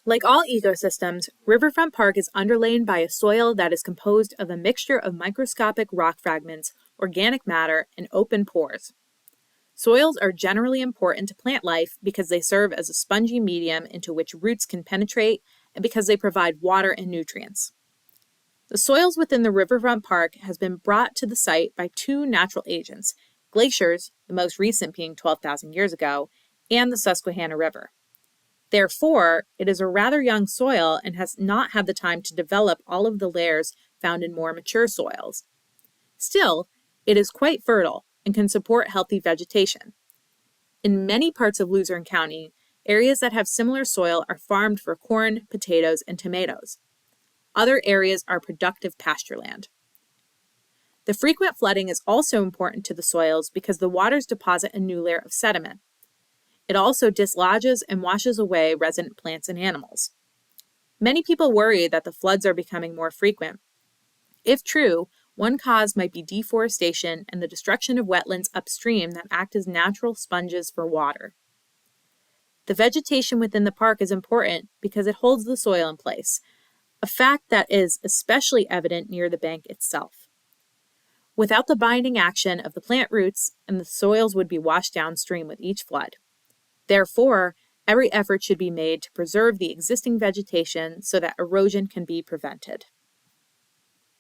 Like all ecosystems, Riverfront Park is underlain by a soil that is composed of a mixture of microscopic rock fragments, organic matter, and open pores. Soils are generally important to plant life because they serve as a spongy medium into which roots can penetrate and because they provide water and nutrients. The soils within the Riverfront Park has been brought to the site by two natural agents, glaciers, the most recent being 12,000 years ago, and the Susquehanna River. Therefore, it is a rather young soil and has not had the time to develop all of the layers found in more mature soils. Still, it is quite fertile and can support healthy vegetation. In many parts of Luzerne County, areas that have similar soil are farmed for corn, potatoes, and tomatoes. Other areas are productive pasture land. The frequent flooding is also important to the soils because the waters deposit a new layer of sediment. It also dislodges and washes away resident plants and animals. Many people worry that the floods are becoming more frequent. If true, one cause might be deforestation and the destruction of wetlands upstream that act as natural sponges for water. The vegetation within the park is important because it holds the soil in place, a fact that is especially evident near the bank itself. Without the binding action of the plant roots, and the soils would be washed downstream with each flood. Therefore, every effort should be made to preserve the existing vegetation so that erosion can be prevented.